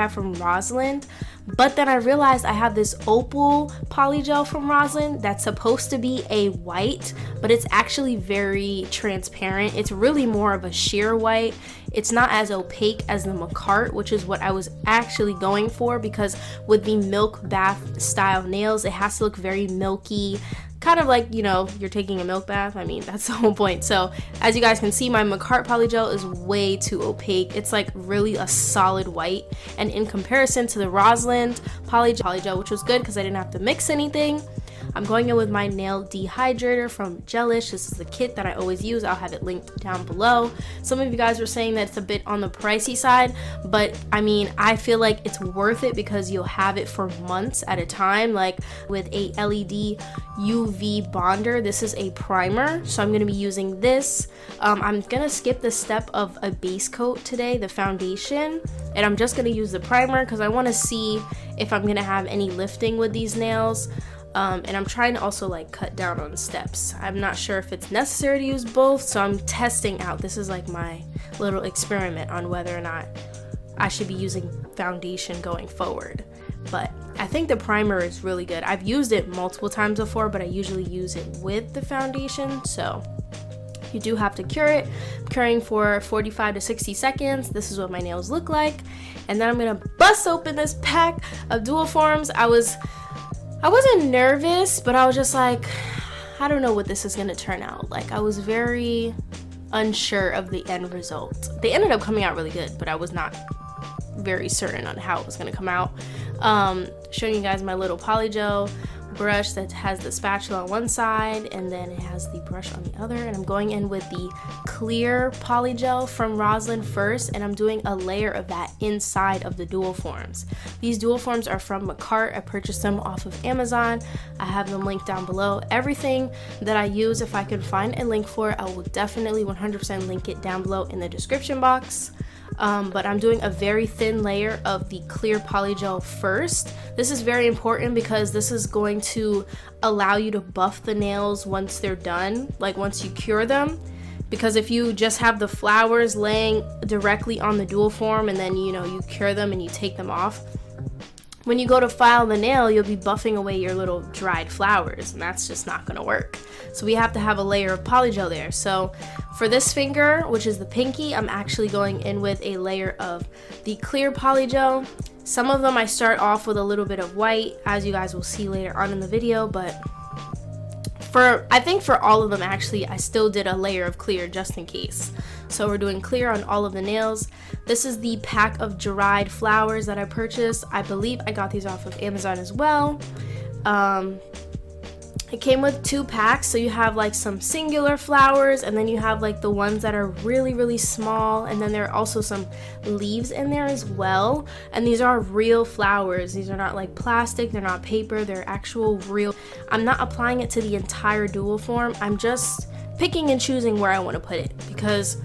have from Rosalind. But then I realized I have this opal polygel from Rosalind that's supposed to be a white, but it's actually very transparent. It's really more of a sheer white. It's not as opaque as the Macart, which is what I was actually going for, because with the milk bath style nails, it has to look very milky, kind of like, you know, you're taking a milk bath. I mean, that's the whole point. So as you guys can see, my Macart polygel is way too opaque. It's like really a solid white, and in comparison to the Rosalind polygel, which was good because I didn't have to mix anything, I'm going in with my nail dehydrator from Gelish. This is the kit that I always use. I'll have it linked down below. Some of you guys were saying that it's a bit on the pricey side, but I mean, I feel like it's worth it because you'll have it for months at a time. Like with a LED UV bonder, this is a primer, so I'm going to be using this. I'm going to skip the step of a base coat today, the foundation, and I'm just going to use the primer because I want to see if I'm going to have any lifting with these nails. And I'm trying to also like cut down on steps. I'm not sure if it's necessary to use both, so I'm testing out. This is like my little experiment on whether or not I should be using foundation going forward. But I think the primer is really good. I've used it multiple times before, but I usually use it with the foundation, so you do have to cure it. I'm curing for 45 to 60 seconds. This is what my nails look like. And then I'm gonna bust open this pack of dual forms. I wasn't nervous, but I was just like, I don't know what this is going to turn out. Like, I was very unsure of the end result. They ended up coming out really good, but I was not very certain on how it was going to come out. Showing you guys my little polygel brush that has the spatula on one side, and then it has the brush on the other, and I'm going in with the clear polygel from Rosalind first, and I'm doing a layer of that inside of the dual forms. These dual forms are from Macart. I purchased them off of Amazon. I have them linked down below. Everything that I use, if I can find a link for it, I will definitely 100% link it down below in the description box. But I'm doing a very thin layer of the clear polygel first. This is very important because this is going to allow you to buff the nails once they're done, like once you cure them. Because if you just have the flowers laying directly on the dual form and then, you know, you cure them and you take them off, when you go to file the nail, you'll be buffing away your little dried flowers, and that's just not gonna work. So we have to have a layer of polygel there. So for this finger, which is the pinky, I'm actually going in with a layer of the clear polygel. Some of them I start off with a little bit of white, as you guys will see later on in the video, but I think for all of them actually, I still did a layer of clear just in case. So we're doing clear on all of the nails. This is the pack of dried flowers that I purchased. I believe I got these off of Amazon as well. It came with 2 packs, so you have like some singular flowers, and then you have like the ones that are really, really small, and then there are also some leaves in there as well. And these are real flowers. These are not like plastic, they're not paper, they're actual real. I'm not applying it to the entire dual form. I'm just picking and choosing where I want to put it, because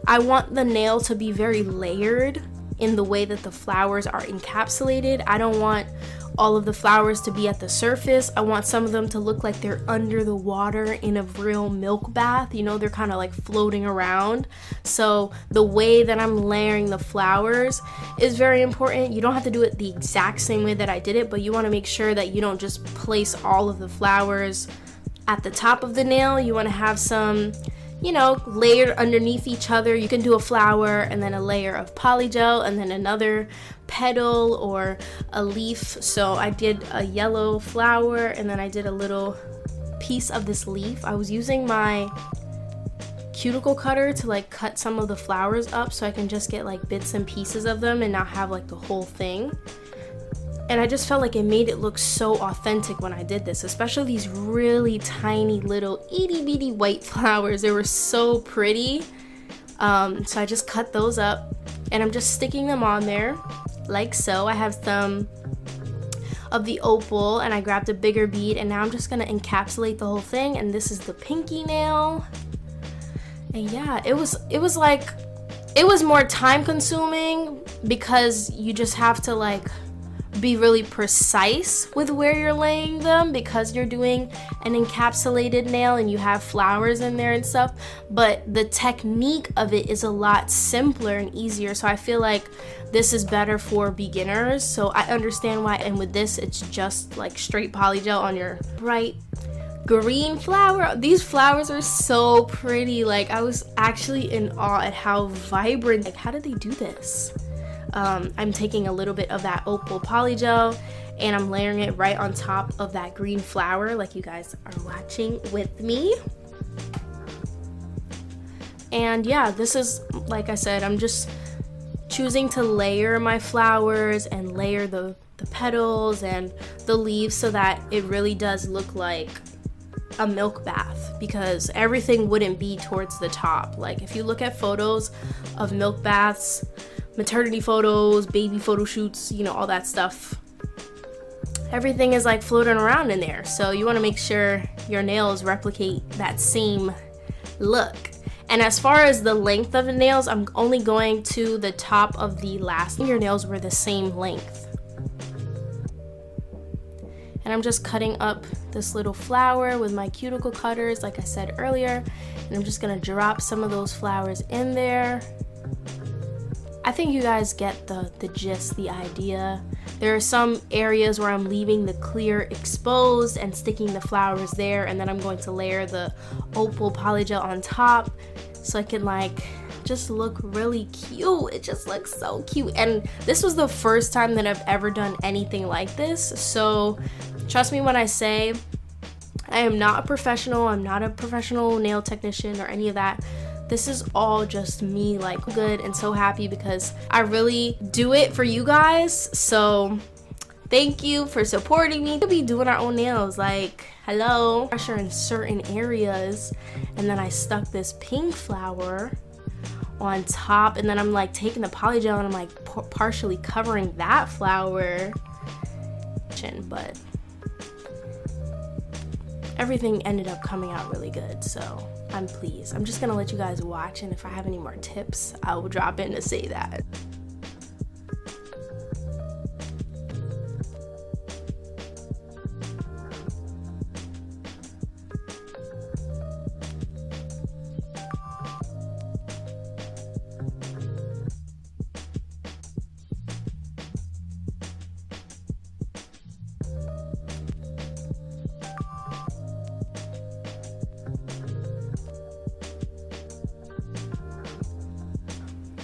I want the nail to be very layered in the way that the flowers are encapsulated. I don't want all of the flowers to be at the surface. I want some of them to look like they're under the water in a real milk bath. You know, they're kind of like floating around. So the way that I'm layering the flowers is very important. You don't have to do it the exact same way that I did it, but you want to make sure that you don't just place all of the flowers at the top of the nail. You want to have some, you know, layered underneath each other. You can do a flower and then a layer of polygel and then another petal or a leaf. So I did a yellow flower and then I did a little piece of this leaf. I was using my cuticle cutter to like cut some of the flowers up so I can just get like bits and pieces of them and not have like the whole thing. And I just felt like it made it look so authentic when I did this, especially these really tiny little itty bitty white flowers. They were so pretty. So I just cut those up and I'm just sticking them on there like so. I have some of the opal and I grabbed a bigger bead, and now I'm just gonna encapsulate the whole thing. And this is the pinky nail. And yeah, it was more time consuming because you just have to like be really precise with where you're laying them because you're doing an encapsulated nail and you have flowers in there and stuff, but the technique of it is a lot simpler and easier. So I feel like this is better for beginners. So I understand why. And with this, it's just like straight polygel on your bright green flower. These flowers are so pretty. Like, I was actually in awe at how vibrant. Like, how did they do this? I'm taking a little bit of that opal polygel and I'm layering it right on top of that green flower like you guys are watching with me. And yeah, this is, like I said, I'm just choosing to layer my flowers and layer the petals and the leaves so that it really does look like a milk bath, because everything wouldn't be towards the top. Like, if you look at photos of milk baths, maternity photos, baby photo shoots, you know, all that stuff, everything is like floating around in there. So you want to make sure your nails replicate that same look. And as far as the length of the nails, I'm only going to the top of the last. Your nails were the same length. And I'm just cutting up this little flower with my cuticle cutters, like I said earlier. And I'm just gonna drop some of those flowers in there. I think you guys get the gist, the idea. There are some areas where I'm leaving the clear exposed and sticking the flowers there, and then I'm going to layer the opal polygel on top so I can like just look really cute. It just looks so cute. And this was the first time that I've ever done anything like this, so trust me when I say I am not a professional. I'm not a professional nail technician or any of that. This is all just me, like, good and so happy because I really do it for you guys. So thank you for supporting me. We'll be doing our own nails, like, hello. Pressure in certain areas, and then I stuck this pink flower on top, and then I'm like taking the polygel and I'm like partially covering that flower. But everything ended up coming out really good, so I'm pleased. I'm just gonna let you guys watch, and if I have any more tips, I will drop in to say that.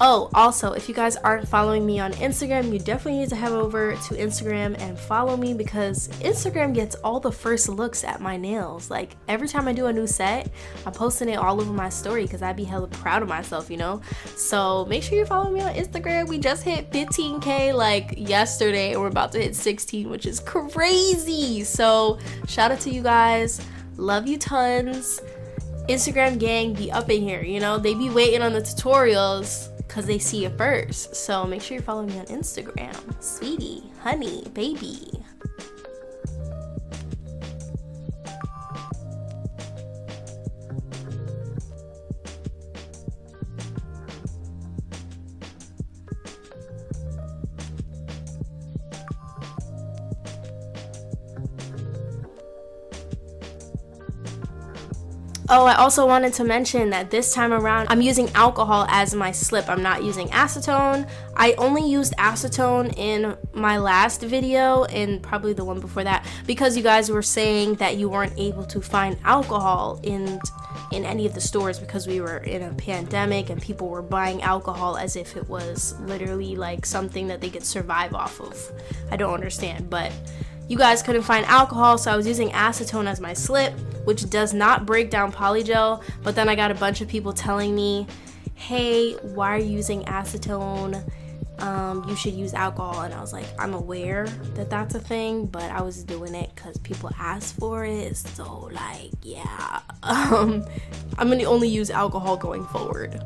Oh, also, if you guys aren't following me on Instagram, you definitely need to head over to Instagram and follow me, because Instagram gets all the first looks at my nails. Like, every time I do a new set, I'm posting it all over my story because I'd be hella proud of myself, you know? So make sure you follow me on Instagram. We just hit 15K like yesterday, and we're about to hit 16, which is crazy. So shout out to you guys. Love you tons. Instagram gang be up in here, you know? They be waiting on the tutorials because they see it first. So make sure you follow me on Instagram. Sweetie, honey, baby. Oh, I also wanted to mention that this time around, I'm using alcohol as my slip. I'm not using acetone. I only used acetone in my last video and probably the one before that because you guys were saying that you weren't able to find alcohol in any of the stores because we were in a pandemic and people were buying alcohol as if it was literally like something that they could survive off of. I don't understand, but you guys couldn't find alcohol, so I was using acetone as my slip, which does not break down polygel. But then I got a bunch of people telling me, hey, why are you using acetone? You should use alcohol. And I was like, I'm aware that that's a thing, but I was doing it because people asked for it. So like, yeah, I'm gonna only use alcohol going forward.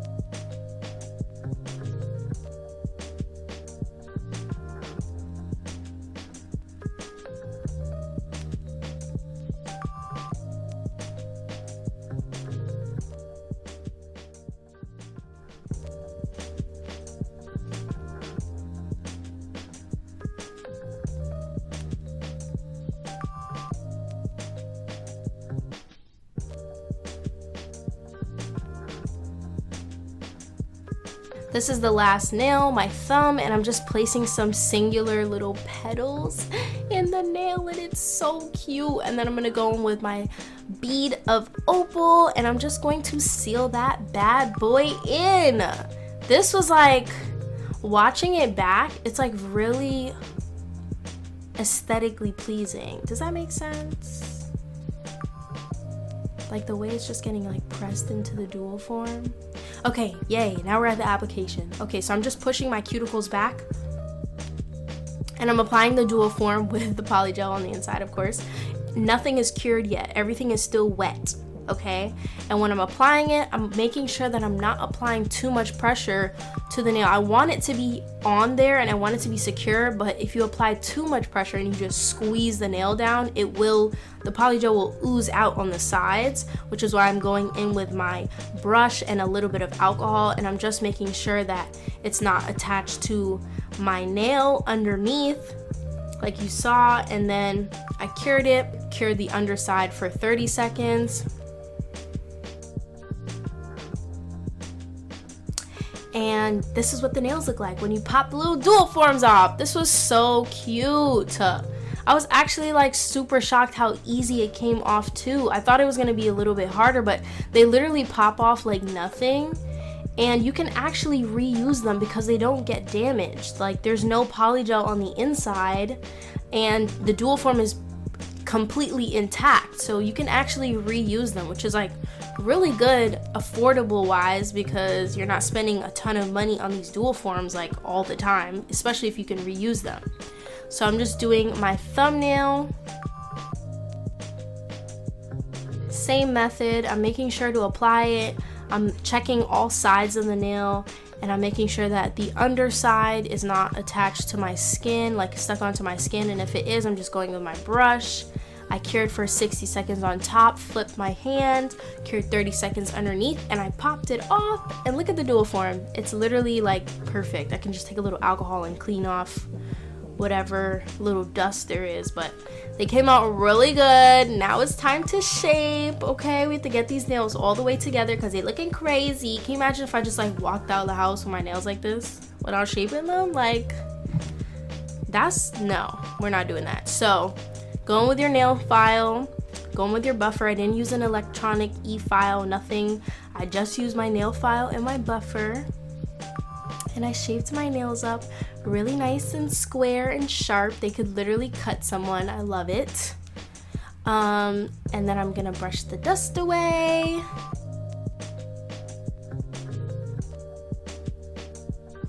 This is the last nail, my thumb, and I'm just placing some singular little petals in the nail, and it's so cute. And then I'm gonna go in with my bead of opal, and I'm just going to seal that bad boy in. This was like, watching it back, it's like really aesthetically pleasing. Does that make sense? Like the way it's just getting like pressed into the dual form. Okay, yay, now we're at the application. Okay, so I'm just pushing my cuticles back and I'm applying the dual form with the poly gel on the inside, of course. Nothing is cured yet, everything is still wet, okay? And when I'm applying it, I'm making sure that I'm not applying too much pressure to the nail. I want it to be on there and I want it to be secure, but if you apply too much pressure and you just squeeze the nail down, the poly gel will ooze out on the sides, which is why I'm going in with my brush and a little bit of alcohol, and I'm just making sure that it's not attached to my nail underneath like you saw. And then I cured the underside for 30 seconds. And this is what the nails look like when you pop the little dual forms off. This was so cute. I was actually like super shocked how easy it came off too. I thought it was gonna be a little bit harder, but they literally pop off like nothing. And you can actually reuse them because they don't get damaged. Like there's no poly gel on the inside and the dual form is completely intact. So you can actually reuse them, which is like really good affordable wise because you're not spending a ton of money on these dual forms like all the time, especially if you can reuse them. So I'm just doing my thumbnail. Same method. I'm making sure to apply it. I'm checking all sides of the nail and I'm making sure that the underside is not attached to my skin, like stuck onto my skin, and if it is, I'm just going with my brush. I cured for 60 seconds on top, flipped my hand, cured 30 seconds underneath, and I popped it off. And look at the dual form. It's literally like perfect. I can just take a little alcohol and clean off whatever little dust there is, but they came out really good. Now it's time to shape. Okay, we have to get these nails all the way together because they're looking crazy. Can you imagine if I just like walked out of the house with my nails like this without shaping them? Like, no, we're not doing that. So going with your nail file, going with your buffer. I didn't use an electronic e-file, nothing. I just used my nail file and my buffer. And I shaped my nails up really nice and square and sharp. They could literally cut someone. I love it. And then I'm gonna brush the dust away.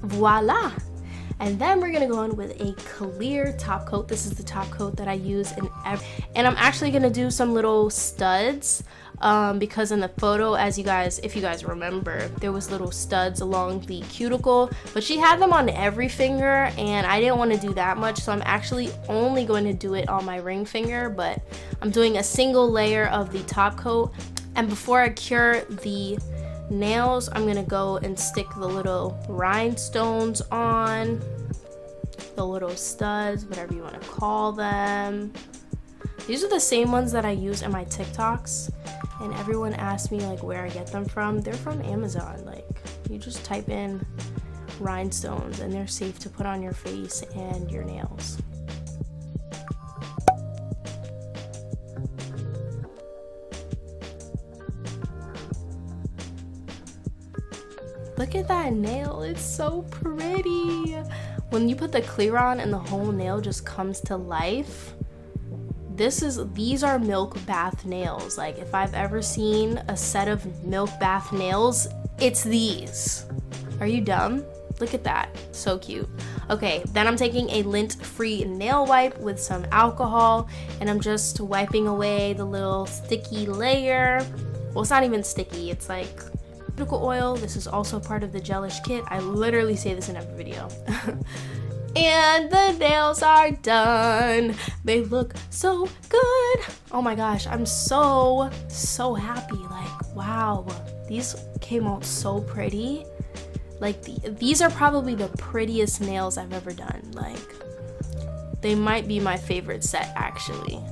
Voila! And then we're gonna go in with a clear top coat. This is the top coat that I use in and I'm actually gonna do some little studs because in the photo, if you guys remember, there was little studs along the cuticle, but she had them on every finger and I didn't want to do that much, so I'm actually only going to do it on my ring finger, but I'm doing a single layer of the top coat. And before I cure the nails, I'm gonna go and stick the little rhinestones on, the little studs, whatever you want to call them. These are the same ones that I use in my TikToks, and everyone asks me like where I get them from. They're from Amazon. Like, you just type in rhinestones and they're safe to put on your face and your nails. Look at that nail, it's so pretty. When you put the clear on and the whole nail just comes to life, these are milk bath nails. Like, if I've ever seen a set of milk bath nails, it's these. Are you dumb? Look at that, so cute. Okay, then I'm taking a lint-free nail wipe with some alcohol and I'm just wiping away the little sticky layer. Well, it's not even sticky, it's like cuticle oil. This is also part of the gelish kit. I literally say this in every video. And the nails are done. They look so good. Oh my gosh, I'm so happy. Like, wow, these came out so pretty. Like, these are probably the prettiest nails I've ever done. Like, they might be my favorite set actually.